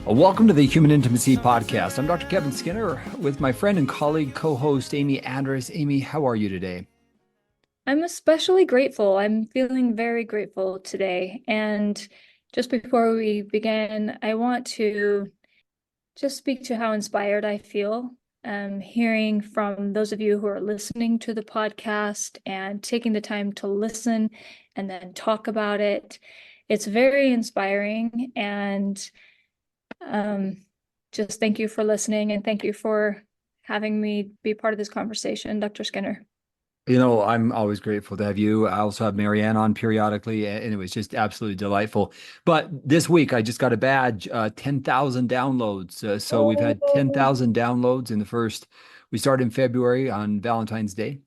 Welcome to the Human Intimacy Podcast. I'm Dr. Kevin Skinner with my friend and colleague, co-host Amy Andrus. Amy, how are you today? I'm especially grateful. I'm feeling very grateful today. And just before we begin, I want to just speak to how inspired I feel, hearing from those of you who are listening to the podcast and taking the time to listen and then talk about it. It's very inspiring. And just thank you for listening and thank you for having me be part of this conversation, Dr. Skinner. I'm always grateful to have you. I also have Marianne on periodically, and it was just absolutely delightful. But this week, I just got a badge, 10,000 downloads. So we've had Oh, 10,000 downloads we started in February on Valentine's Day.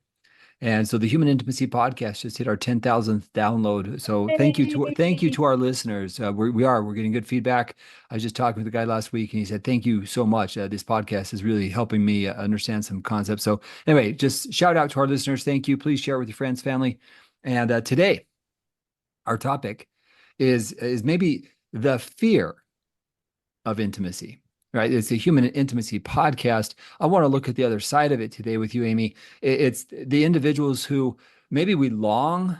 And so the Human Intimacy Podcast just hit our 10,000th download. So thank you to our listeners. We're getting good feedback. I was just talking with a guy last week, and he said, "Thank you so much. This podcast is really helping me understand some concepts." So anyway, just shout out to our listeners. Thank you. Please share with your friends, family. And today, our topic is maybe the fear of intimacy, right? It's a human intimacy podcast. I want to look at the other side of it today with you, Amy. It's the individuals who maybe we long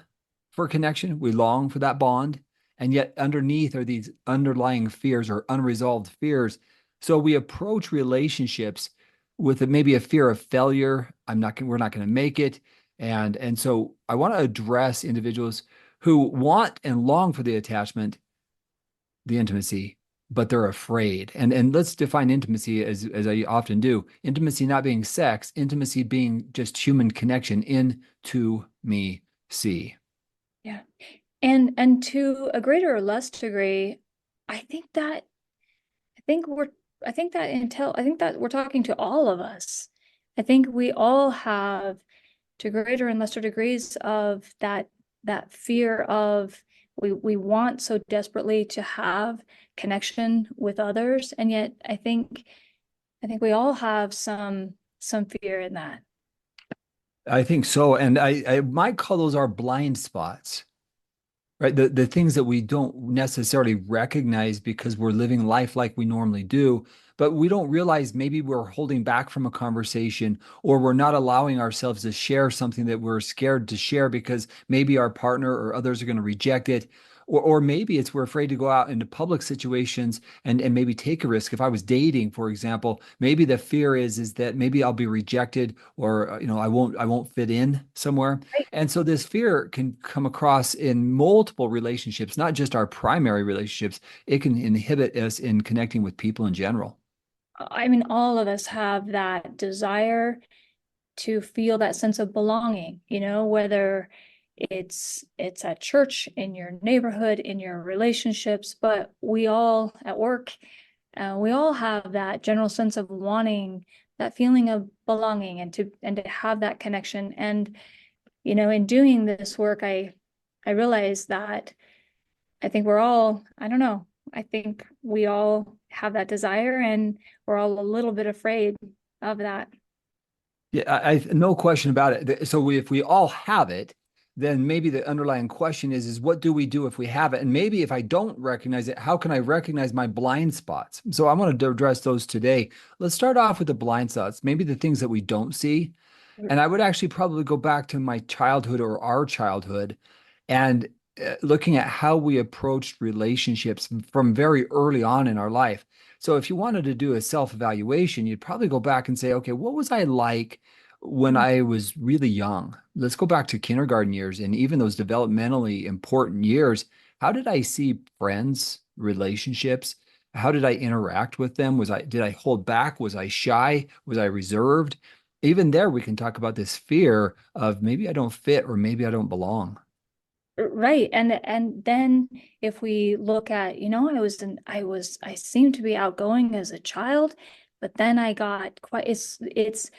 for connection, we long for that bond, and yet underneath are these underlying fears or unresolved fears. So we approach relationships with maybe a fear of failure. We're not going to make it. And so I want to address individuals who want and long for the attachment, the intimacy, but they're afraid. And let's define intimacy as I often do. Intimacy not being sex, intimacy being just human connection into me see. yeah. And to a greater or less degree, I think that I think we're I think that we're talking to all of us. I think we all have to greater and lesser degrees of that fear of we want so desperately to have connection with others. And yet I think we all have some fear in that. I think so. And I might call those our blind spots, right? The things that we don't necessarily recognize because we're living life like we normally do, but we don't realize maybe we're holding back from a conversation or we're not allowing ourselves to share something that we're scared to share because maybe our partner or others are going to reject it. Or maybe it's we're afraid to go out into public situations and maybe take a risk. If I was dating, for example, maybe the fear is that maybe I'll be rejected or I won't fit in somewhere. Right. And so this fear can come across in multiple relationships, not just our primary relationships. It can inhibit us in connecting with people in general. I mean, all of us have that desire to feel that sense of belonging, whether it's at church, in your neighborhood, in your relationships, but we all at work, we all have that general sense of wanting that feeling of belonging and to have that connection. And in doing this work, I realized that I think we're all, I don't know, I think we all have that desire and we're all a little bit afraid of that. Yeah, no question about it. So if we all have it, then maybe the underlying question is what do we do if we have it? And maybe if I don't recognize it, how can I recognize my blind spots? So I want to address those today. Let's start off with the blind spots, maybe the things that we don't see. And I would actually probably go back to my childhood or our childhood and looking at how we approached relationships from very early on in our life. So if you wanted to do a self-evaluation, you'd probably go back and say, okay, what was I like when I was really young? Let's go back to kindergarten years and even those developmentally important years. How did I see friends, relationships? How did I interact with them? Did I hold back? Was I shy? Was I reserved? Even there, we can talk about this fear of maybe I don't fit or maybe I don't belong. Right. And then if we look at, I seemed to be outgoing as a child, but then I got it's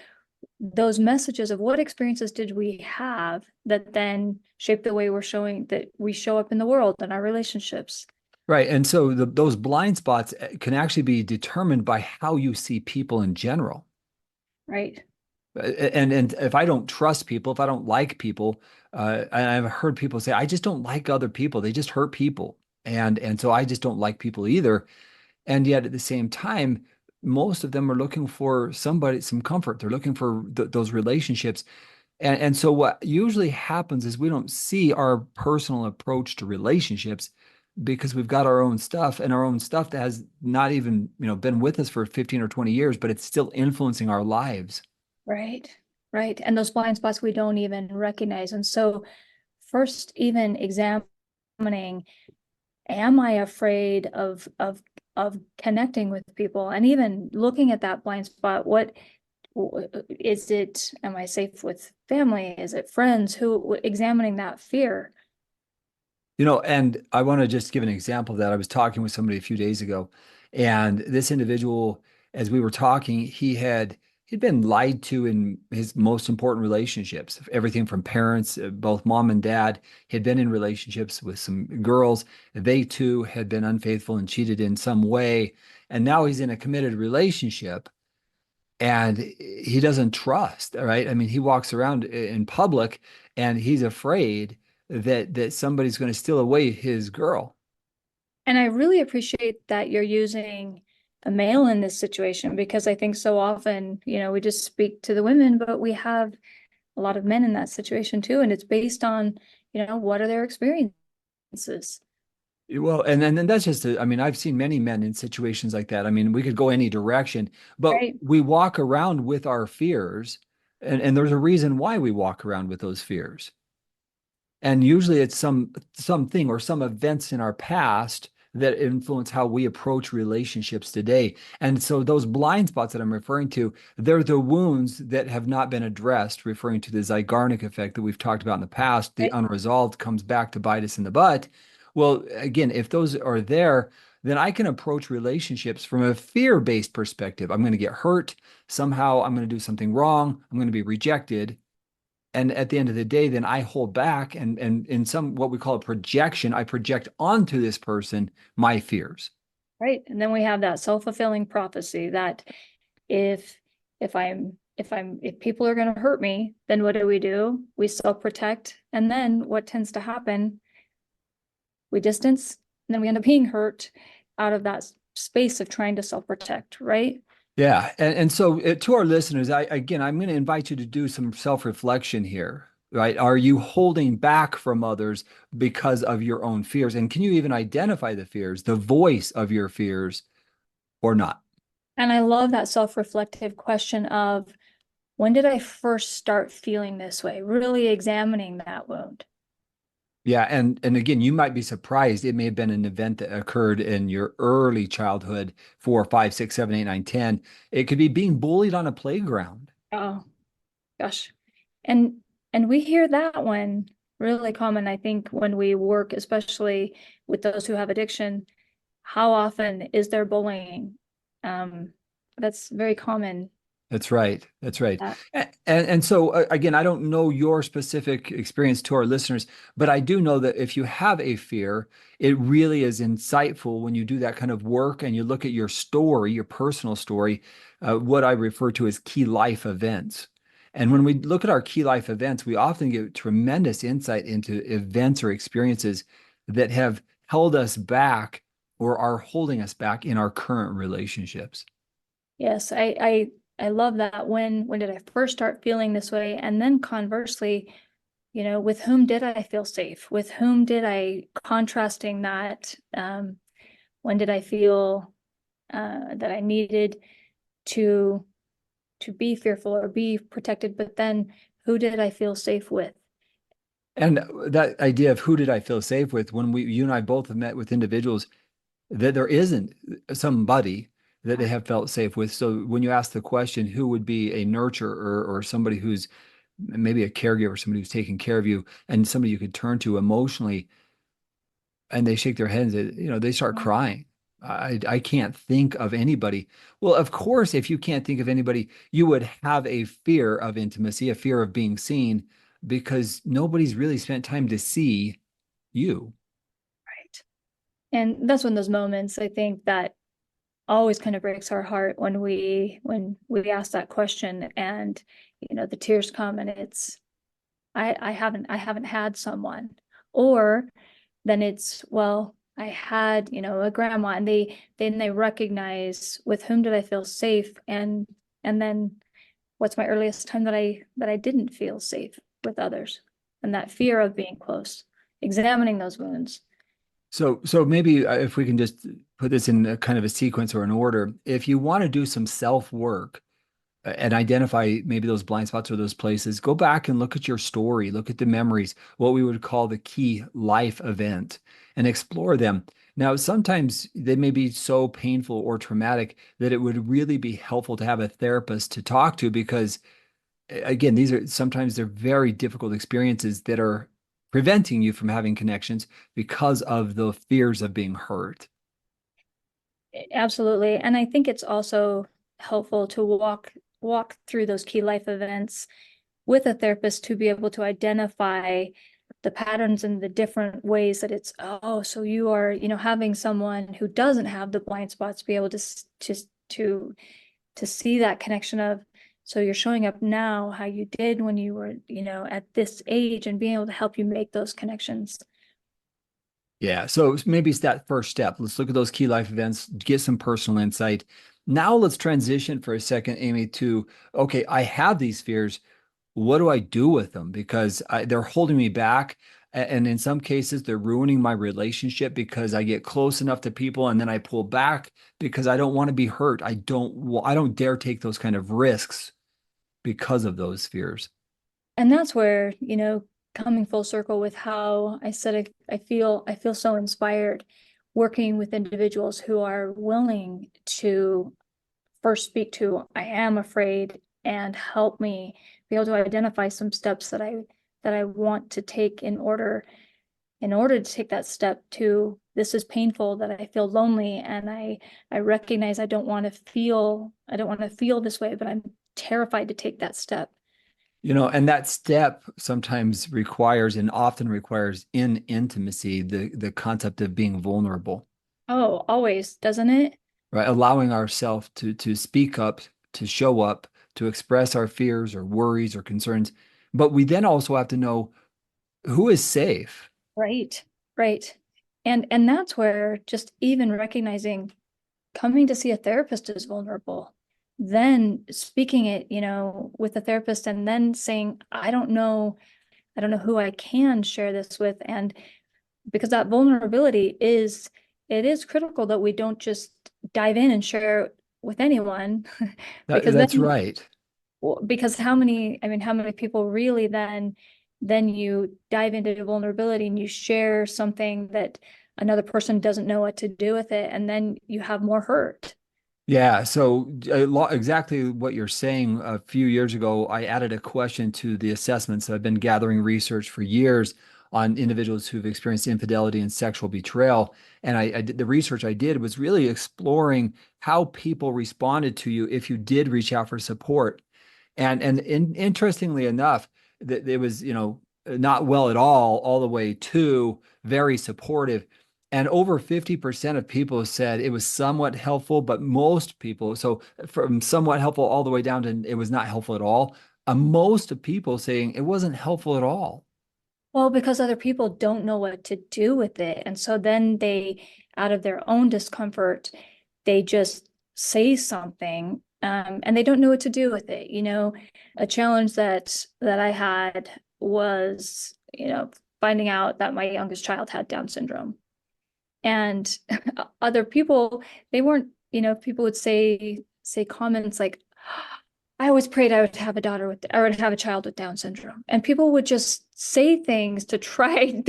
those messages of what experiences did we have that then shape the way that we show up in the world and our relationships. Right. And so those blind spots can actually be determined by how you see people in general. Right. And if I don't trust people, if I don't like people, and I've heard people say, I just don't like other people. They just hurt people. And so I just don't like people either. And yet at the same time, most of them are looking for somebody, some comfort. They're looking for those relationships. And so what usually happens is we don't see our personal approach to relationships because we've got our own stuff, and our own stuff that has not even, been with us for 15 or 20 years, but it's still influencing our lives. Right. Right. And those blind spots we don't even recognize. And so first, even examining, am I afraid of connecting with people? And even looking at that blind spot, what is it? Am I safe with family? Is it friends? Who, examining that fear? And I want to just give an example of that. I was talking with somebody a few days ago, and this individual, as we were talking, he'd been lied to in his most important relationships, everything from parents, both mom and dad. He'd been in relationships with some girls. They too had been unfaithful and cheated in some way. And now he's in a committed relationship and he doesn't trust, right? I mean, he walks around in public and he's afraid that somebody's going to steal away his girl. And I really appreciate that you're using a male in this situation, because I think so often, we just speak to the women, but we have a lot of men in that situation too. And it's based on, what are their experiences? Well, and then that's just, I mean, I've seen many men in situations like that. I mean, we could go any direction, but Right. we walk around with our fears, and there's a reason why we walk around with those fears. And usually it's something or some events in our past that influence how we approach relationships today. And so those blind spots that I'm referring to, they're the wounds that have not been addressed, referring to the Zeigarnik effect that we've talked about in the past. The Right. unresolved comes back to bite us in the butt. Well, again, if those are there, then I can approach relationships from a fear-based perspective. I'm going to get hurt. Somehow I'm going to do something wrong. I'm going to be rejected. And at the end of the day, then I hold back, and in some what we call a projection, I project onto this person my fears. Right. And then we have that self-fulfilling prophecy that if if people are going to hurt me, then what do? We self-protect. And then what tends to happen? We distance, and then we end up being hurt out of that space of trying to self-protect, right? Yeah, and so to our listeners, I'm going to invite you to do some self-reflection here, right? Are you holding back from others because of your own fears? And can you even identify the fears, the voice of your fears, or not? And I love that self-reflective question of, when did I first start feeling this way? Really examining that wound. Yeah, and again, you might be surprised. It may have been an event that occurred in your early childhood, 4, 5, 6, 7, 8, 9, 10. It could be being bullied on a playground. Oh gosh. And we hear that one really common, I think, when we work, especially with those who have addiction. How often is there bullying? That's very common. That's right. That's right. Uh, And so again, I don't know your specific experience to our listeners, but I do know that if you have a fear, it really is insightful when you do that kind of work and you look at your story, your personal story, what I refer to as key life events. And when we look at our key life events, we often get tremendous insight into events or experiences that have held us back or are holding us back in our current relationships. yes, I love that. When did I first start feeling this way? And then conversely, with whom did I feel safe? With whom did I, contrasting that, when did I feel that I needed to be fearful or be protected, but then who did I feel safe with? And that idea of who did I feel safe with, when you and I both have met with individuals that there isn't somebody that they have felt safe with. So when you ask the question, who would be a nurturer or somebody who's maybe a caregiver, somebody who's taking care of you and somebody you could turn to emotionally, and they shake their heads, they start crying. I can't think of anybody. Well, of course, if you can't think of anybody, you would have a fear of intimacy, a fear of being seen, because nobody's really spent time to see you. Right. And that's one of those moments, I think, that always kind of breaks our heart when we ask that question, and the tears come, and it's, I haven't had someone. Or then it's, well, I had, a grandma, and they recognize with whom did I feel safe, and then what's my earliest time that I didn't feel safe with others, and that fear of being close, examining those wounds. So maybe if we can just put this in a kind of a sequence or an order, if you want to do some self work and identify maybe those blind spots or those places, go back and look at your story, look at the memories, what we would call the key life event, and explore them. Now, sometimes they may be so painful or traumatic that it would really be helpful to have a therapist to talk to because, again, these are sometimes they're very difficult experiences that are preventing you from having connections because of the fears of being hurt. Absolutely. And I think it's also helpful to walk through those key life events with a therapist to be able to identify the patterns and the different ways that it's, oh, so you are, having someone who doesn't have the blind spots be able to see that connection of, so you're showing up now how you did when you were, at this age, and being able to help you make those connections. Yeah. So maybe it's that first step. Let's look at those key life events, get some personal insight. Now let's transition for a second, Amy, to okay, I have these fears. What do I do with them? Because they're holding me back. And in some cases, they're ruining my relationship because I get close enough to people and then I pull back because I don't want to be hurt. I don't dare take those kind of risks because of those fears. And that's where, coming full circle with how I said I feel so inspired working with individuals who are willing to first speak to, I am afraid, and help me be able to identify some steps that I want to take in order to take that step to, this is painful, that I feel lonely, and I recognize I don't want to feel this way, but I'm terrified to take that step. And that step sometimes requires and often requires in intimacy, the concept of being vulnerable, Oh, always, doesn't it? right? Allowing ourselves to speak up, to show up, to express our fears or worries or concerns. But we then also have to know who is safe. Right, right. And that's where just even recognizing coming to see a therapist is vulnerable. Then speaking it, with a therapist, and then saying, I don't know who I can share this with. And because that vulnerability it is critical that we don't just dive in and share it with anyone. because That's then right. because how many people really then you dive into the vulnerability and you share something that another person doesn't know what to do with it, and then you have more hurt. Yeah, so exactly what you're saying. A few years ago, I added a question to the assessments. I've been gathering research for years on individuals who've experienced infidelity and sexual betrayal. And the research I did was really exploring how people responded to you if you did reach out for support. Interestingly enough, that it was, not well at all the way to very supportive. And over 50% of people said it was somewhat helpful, but most people, so from somewhat helpful all the way down to it was not helpful at all, most of people saying it wasn't helpful at all. Well, because other people don't know what to do with it, and so then they, out of their own discomfort, they just say something, and they don't know what to do with it. A challenge that I had was, finding out that my youngest child had Down syndrome. And other people, they weren't, people would say comments like, I always prayed I would have a daughter with, or would have a child with Down syndrome. And people would just say things to try,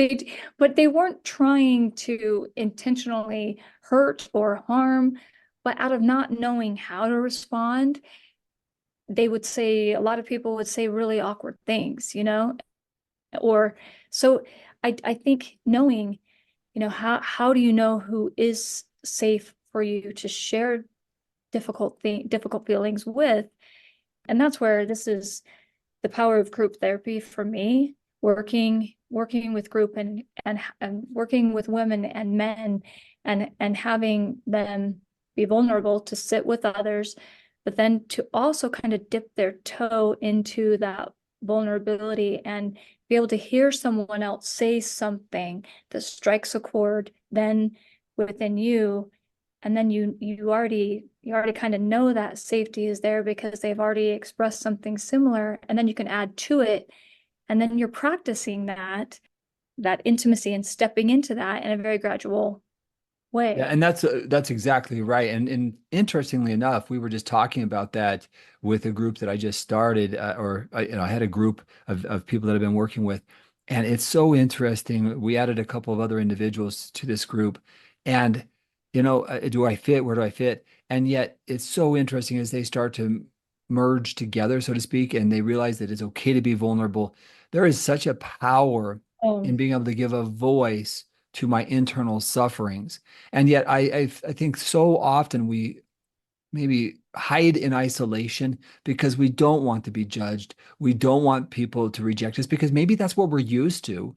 but they weren't trying to intentionally hurt or harm, but out of not knowing how to respond, a lot of people would say really awkward things, or so I think knowing, how do you know who is safe for you to share difficult feelings with? And that's where this is the power of group therapy for me, working with group, and working with women and men, and having them be vulnerable to sit with others, but then to also kind of dip their toe into vulnerability and be able to hear someone else say something that strikes a chord then within you, and then you already kind of know that safety is there because they've already expressed something similar, and then you can add to it, and then you're practicing that intimacy and stepping into that in a very gradual Yeah, way. and that's exactly right. And interestingly enough, we were just talking about that with a group that I just started, I had a group of people that I've been working with, and it's so interesting. We added a couple of other individuals to this group, and do I fit? Where do I fit? And yet, it's so interesting as they start to merge together, so to speak, and they realize that it's okay to be vulnerable. There is such a power in Oh, being able to give a voice to my internal sufferings. And yet I think so often we maybe hide in isolation because we don't want to be judged. We don't want people to reject us because maybe that's what we're used to.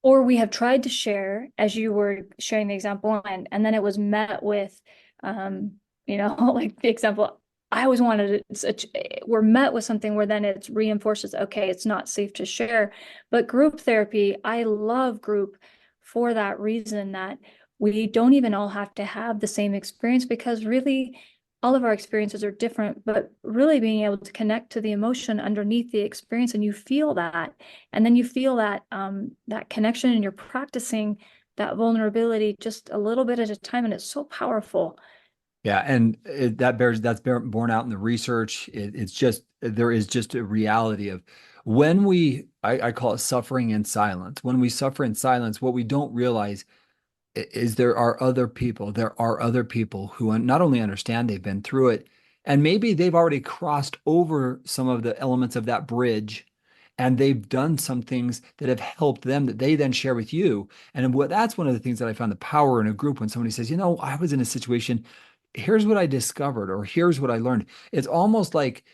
or we have tried to share, as you were sharing the example, and then it was met with, um, like the example I always wanted. We're met with something where then it reinforces, okay, it's not safe to share. But group therapy, I love group for that reason, that we don't even all have to have the same experience, because really all of our experiences are different, but really being able to connect to the emotion underneath the experience, and you feel that, and then you feel that connection, and you're practicing that vulnerability just a little bit at a time, and it's so powerful. Yeah, and borne out in the research. It's just there is just a reality of when I call it suffering in silence. When we suffer in silence, what we don't realize is there are other people who not only understand they've been through it, and maybe they've already crossed over some of the elements of that bridge, and they've done some things that have helped them that they then share with you. And that's one of the things that I found the power in a group when somebody says, I was in a situation, here's what I discovered, or here's what I learned. It's almost like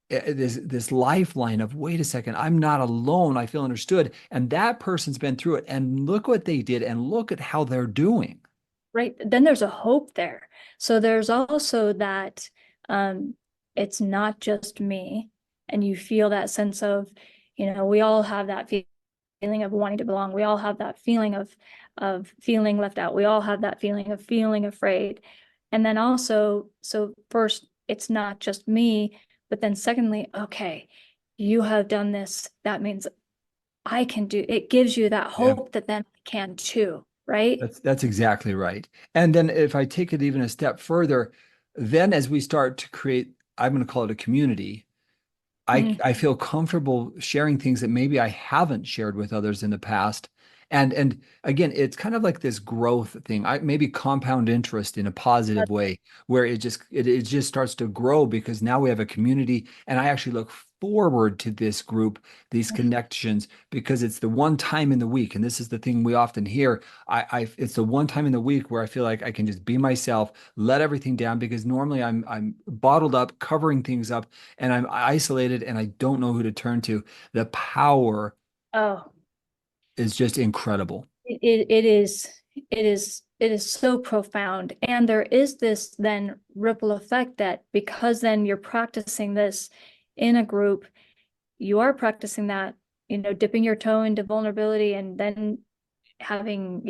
this lifeline of, wait a second, I'm not alone. I feel understood. And that person's been through it. And look what they did, and look at how they're doing. Right, then there's a hope there. So there's also that, um it's not just me, and you feel that sense of, we all have that feeling of wanting to belong. We all have that feeling of feeling left out. We all have that feeling of feeling afraid. And then also, so first, it's not just me, but then secondly, okay, you have done this. That means I can do it. Gives you that Yeah. hope that then I can too, right? That's exactly right. And then if I take it even a step further, then as we start to create, I'm going to call it a community, I feel comfortable sharing things that maybe I haven't shared with others in the past. And again, it's kind of like this growth thing. Maybe compound interest in a positive way, where it just starts to grow because now we have a community, and I actually look forward to this group, these connections, because it's the one time in the week, and this is the thing we often hear. It's the one time in the week where I feel like I can just be myself, let everything down, because normally I'm bottled up, covering things up, and I'm isolated and I don't know who to turn to. The power Oh, is just incredible. it is so profound. And there is this then ripple effect, that because then you're practicing this in a group, you are practicing that, dipping your toe into vulnerability, and then having,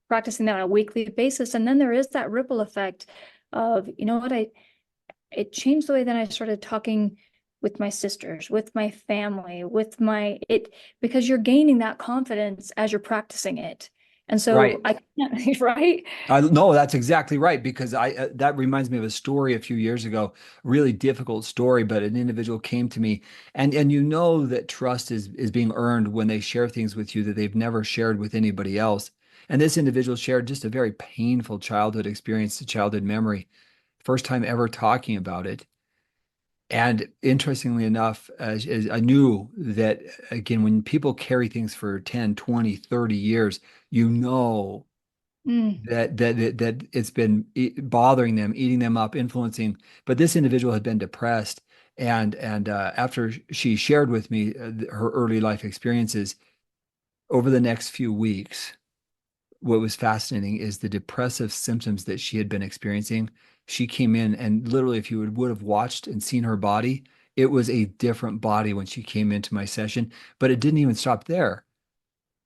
practicing that on a weekly basis. And then there is that ripple effect of, it changed the way that I started talking with my sisters, with my family, because you're gaining that confidence as you're practicing it. And so Right. I can't, right? No, that's exactly right, because that reminds me of a story a few years ago, really difficult story, but an individual came to me, and that trust is being earned when they share things with you that they've never shared with anybody else. And this individual shared just a very painful childhood experience, a childhood memory, first time ever talking about it. And interestingly enough, as I knew that, again, when people carry things for 10, 20, 30 years, you know Mm. that it's been bothering them, eating them up, influencing. But this individual had been depressed, and after she shared with me her early life experiences over the next few weeks, what was fascinating is the depressive symptoms that she had been experiencing. She came in, and literally, if you would have watched and seen her body, it was a different body when she came into my session, but it didn't even stop there.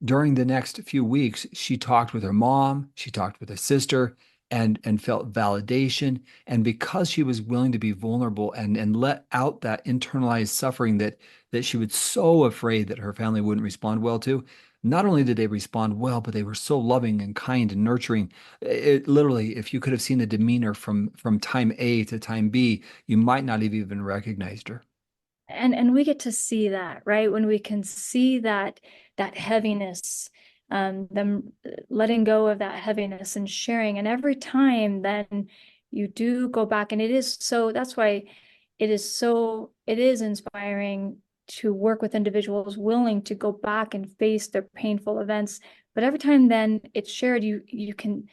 During the next few weeks, she talked with her mom, she talked with her sister, and felt validation. And because she was willing to be vulnerable and let out that internalized suffering that she was so afraid that her family wouldn't respond well to, not only did they respond well, but they were so loving and kind and nurturing. It literally, if you could have seen the demeanor from time A to time B, you might not have even recognized her. And we get to see that, right? When we can see that heaviness, them letting go of that heaviness and sharing. And every time then you do go back, and it is so, that's why it is inspiring to work with individuals willing to go back and face their painful events. But every time then it's shared, you can,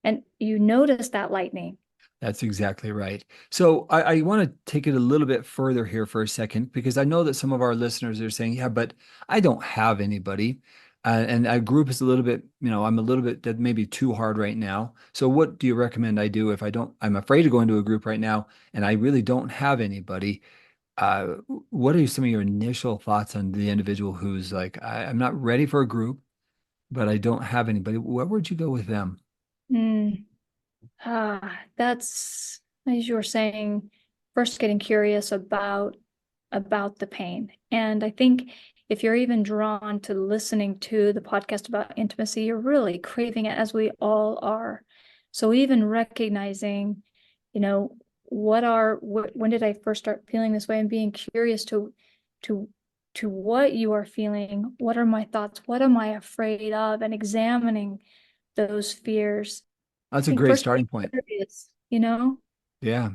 and you notice that lightening. That's exactly right. So I want to take it a little bit further here for a second, because I know that some of our listeners are saying, yeah, but I don't have anybody. And a group is a little bit, I'm a little bit, that may be too hard right now. So what do you recommend I do if I'm afraid to go into a group right now and I really don't have anybody? Uh, what are some of your initial thoughts on the individual who's like, I'm not ready for a group, but I don't have anybody? Where would you go with them? Mm. That's, as you were saying, first getting curious about the pain. And I think if you're even drawn to listening to the podcast about intimacy, you're really craving it, as we all are. So even recognizing, when did I first start feeling this way, and being curious to to what you are feeling, what are my thoughts, what am I afraid of, and examining those fears. That's I a think great first starting point. curious. Yeah.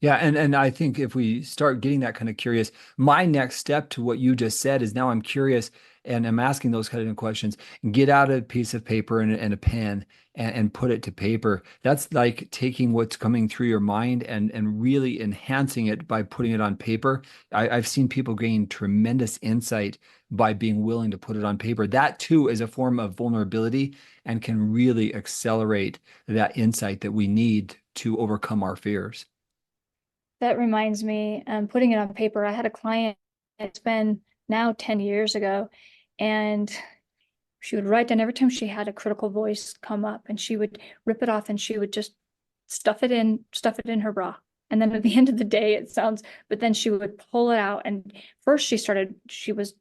Yeah. And I think if we start getting that kind of curious, my next step to what you just said is now I'm curious and I'm asking those kind of questions. Get out a piece of paper and a pen and put it to paper. That's like taking what's coming through your mind and really enhancing it by putting it on paper. I've seen people gain tremendous insight by being willing to put it on paper. That too is a form of vulnerability and can really accelerate that insight that we need to overcome our fears. That reminds me, putting it on paper. I had a client, it's been now 10 years ago, and she would write down every time she had a critical voice come up, and she would rip it off and she would just stuff it in her bra. And then at the end of the day, but then she would pull it out. And first she was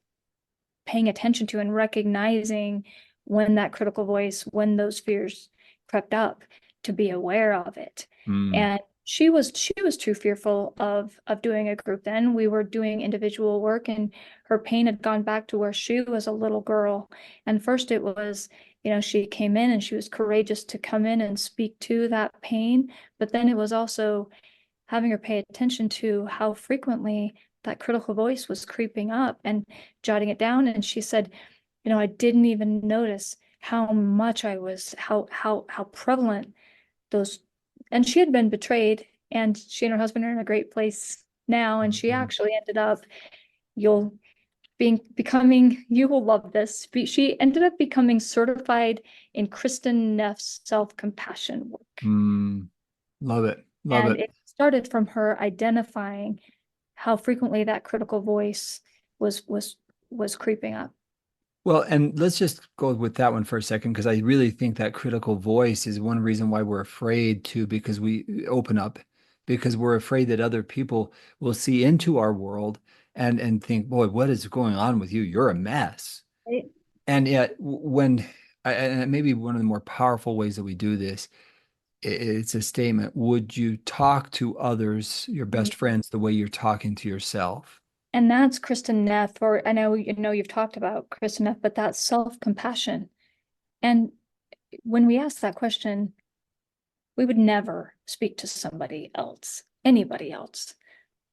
paying attention to and recognizing when that critical voice, when those fears crept up, to be aware of it. Mm, And she was too fearful of doing a group then. We were doing individual work, and her pain had gone back to where she was a little girl. And first it was, she came in and she was courageous to come in and speak to that pain. But then it was also having her pay attention to how frequently that critical voice was creeping up, and jotting it down. And she said, I didn't even notice how much how prevalent those, and she had been betrayed, and she and her husband are in a great place now. And she mhm. actually ended up, you'll becoming, you will love this. She ended up becoming certified in Kristen Neff's self-compassion work. Mm, love it. Love And it. it started from her identifying how frequently that critical voice was was was creeping up. Well, and let's just go with that one for a second, because I really think that critical voice is one reason why we're afraid to, because we open up, because we're afraid that other people will see into our world and think, boy, what is going on with you? You're a mess. Right? And yet, and maybe one of the more powerful ways that we do this, it's a statement. Would you talk to others, your best friends, the way you're talking to yourself? And that's Kristen Neff, or I know you've talked about Kristen Neff, but that's self-compassion. And when we ask that question, we would never speak to anybody else,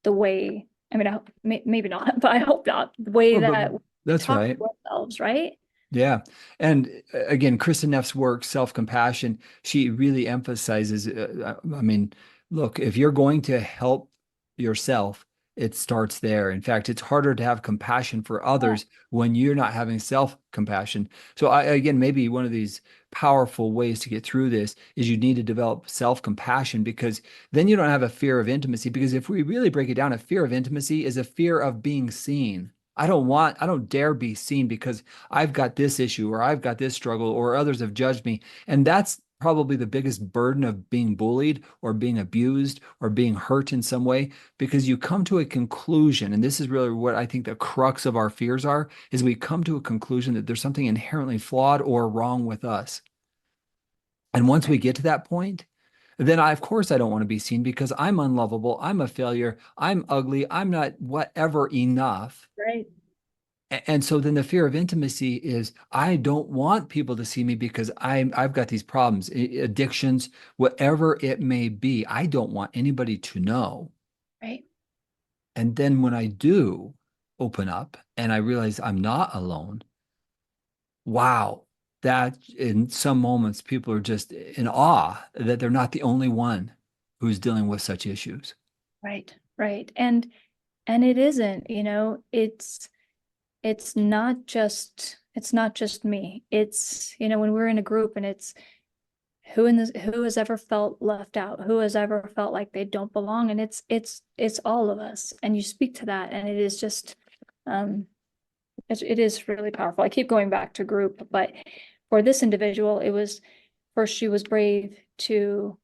the way, I mean, maybe not, but I hope not, the way Well, but that we that's talk right. to ourselves, right? Yeah. And again, Kristen Neff's work, self-compassion, she really emphasizes, I mean, look, if you're going to help yourself, it starts there. In fact, it's harder to have compassion for Yeah, others when you're not having self-compassion. So again, maybe one of these powerful ways to get through this is you need to develop self-compassion, because then you don't have a fear of intimacy. Because if we really break it down, a fear of intimacy is a fear of being seen. I don't dare be seen because I've got this issue or I've got this struggle or others have judged me. And that's probably the biggest burden of being bullied or being abused or being hurt in some way, because you come to a conclusion, and this is really what I think the crux of our fears are, is we come to a conclusion that there's something inherently flawed or wrong with us. And once we right, get to that point, then of course I don't want to be seen because I'm unlovable, I'm a failure, I'm ugly, I'm not whatever enough. right. And so then the fear of intimacy is I don't want people to see me because I've got these problems, addictions, whatever it may be. I don't want anybody to know. Right. And then when I do open up and I realize I'm not alone, wow, that in some moments people are just in awe that they're not the only one who's dealing with such issues. Right. Right. And it isn't, it's not just me. It's, when we're in a group and it's who has ever felt left out, who has ever felt like they don't belong, and it's all of us. And you speak to that, and it is just um it is really powerful. I keep going back to group, but for this individual, it was first she was brave to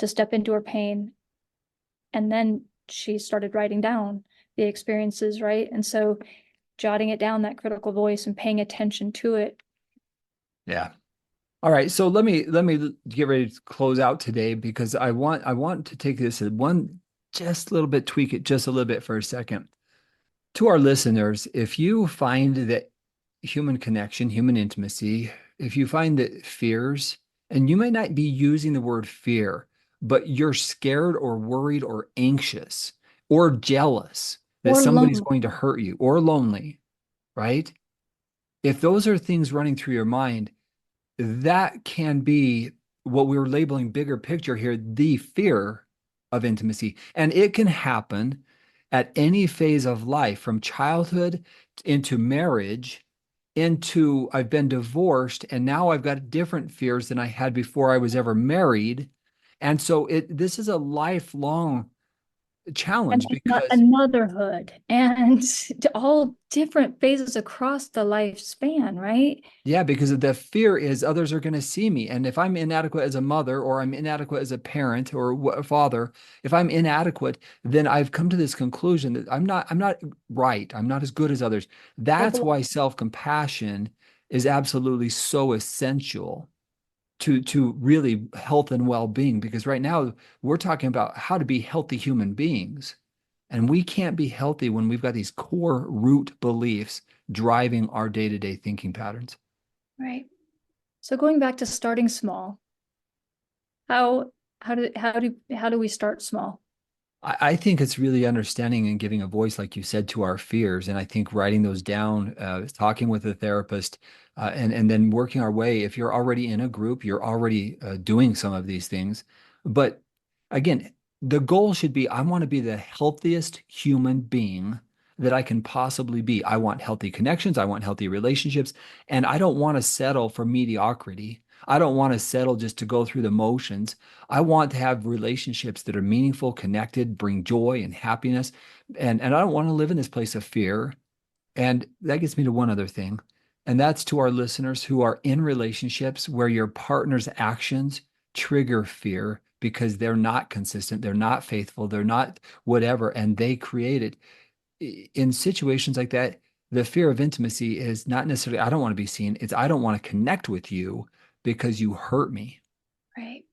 step into her pain, and then she started writing down the experiences, right? And so jotting it down, that critical voice, and paying attention to it. Yeah. All right, so let me get ready to close out today, because I want to take this at one just a little bit, tweak it just a little bit for a second. To our listeners, if you find that human connection, human intimacy, if you find that fears, and you may not be using the word fear, but you're scared or worried or anxious or jealous that Or somebody's lonely. going to hurt you or lonely, right? If those are things running through your mind, that can be what we were labeling bigger picture here, the fear of intimacy. And it can happen at any phase of life, from childhood into marriage, into I've been divorced and now I've got different fears than I had before I was ever married. And so this is a lifelong And challenge a because motherhood and to all different phases across the lifespan, right? yeah, because the fear is others are going to see me. And if I'm inadequate as a mother or I'm inadequate as a parent or a father, if I'm inadequate, then I've come to this conclusion that I'm not right. I'm not as good as others. Or That's belong. why self-compassion is absolutely so essential to really health and well-being, because right now we're talking about how to be healthy human beings. And we can't be healthy when we've got these core root beliefs driving our day-to-day thinking patterns. Right. So going back to starting small, how how do we start small? I think it's really understanding and giving a voice, like you said, to our fears. And I think writing those down, talking with a therapist, and then working our way. If you're already in a group, you're already doing some of these things. But again, the goal should be I want to be the healthiest human being that I can possibly be. I want healthy connections. I want healthy relationships. And I don't want to settle for mediocrity. I don't want to settle just to go through the motions. I want to have relationships that are meaningful, connected, bring joy and happiness. And I don't want to live in this place of fear. And that gets me to one other thing. And that's to our listeners who are in relationships where your partner's actions trigger fear because they're not consistent, they're not faithful, they're not whatever, and they create it. In situations like that, the fear of intimacy is not necessarily, I don't want to be seen, it's I don't want to connect with you because you hurt me. Right.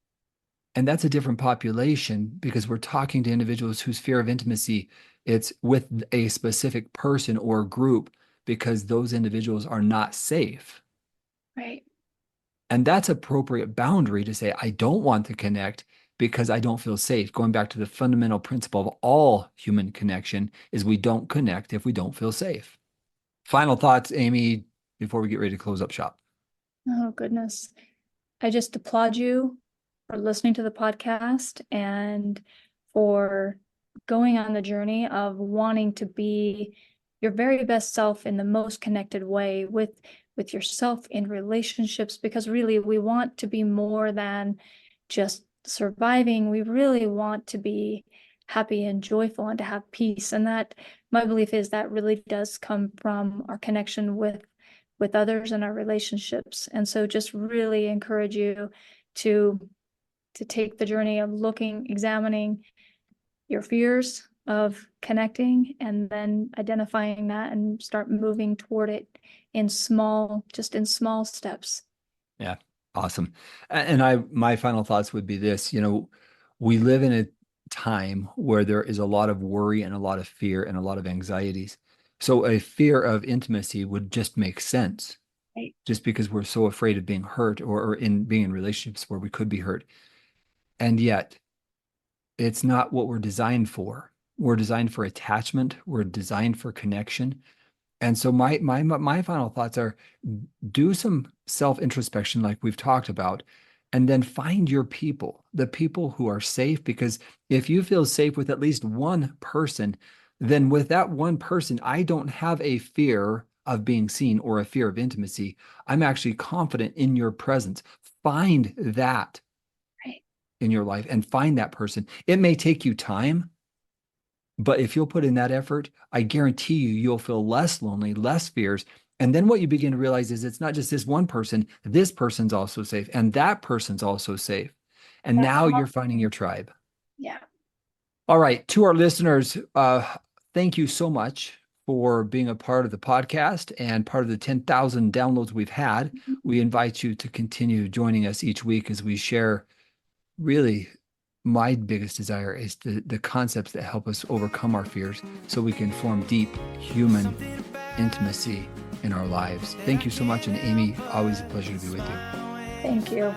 And that's a different population because we're talking to individuals whose fear of intimacy, it's with a specific person or group because those individuals are not safe. Right. And that's appropriate boundary to say, I don't want to connect because I don't feel safe. Going back to the fundamental principle of all human connection is we don't connect if we don't feel safe. Final thoughts, Amy, before we get ready to close up shop. Oh goodness. I just applaud you for listening to the podcast and for going on the journey of wanting to be your very best self in the most connected way with yourself in relationships, because really we want to be more than just surviving. We really want to be happy and joyful and to have peace. And that, my belief is, that really does come from our connection with others and our relationships. And so just really encourage you to take the journey of examining your fears of connecting, and then identifying that and start moving toward it in small steps. Yeah, awesome. And my final thoughts would be this, we live in a time where there is a lot of worry and a lot of fear and a lot of anxieties. So a fear of intimacy would just make sense, Right. just because we're so afraid of being hurt, or in being in relationships where we could be hurt. And yet it's not what we're designed for. We're designed for attachment. We're designed for connection. And so my final thoughts are, do some self-introspection like we've talked about, and then find your people, the people who are safe. Because if you feel safe with at least one person, then with that one person, I don't have a fear of being seen or a fear of intimacy. I'm actually confident in your presence. Find that Right. in your life and find that person. It may take you time, but if you'll put in that effort, I guarantee you'll feel less lonely, less fears. And then what you begin to realize is it's not just this person's also safe, and that person's also safe. And That's now you're awesome. finding your tribe. Yeah. All right. To our listeners, thank you so much for being a part of the podcast and part of the 10,000 downloads we've had. We invite you to continue joining us each week as we share, really, my biggest desire is the concepts that help us overcome our fears so we can form deep human intimacy in our lives. Thank you so much. And Amy, always a pleasure to be with you. Thank you.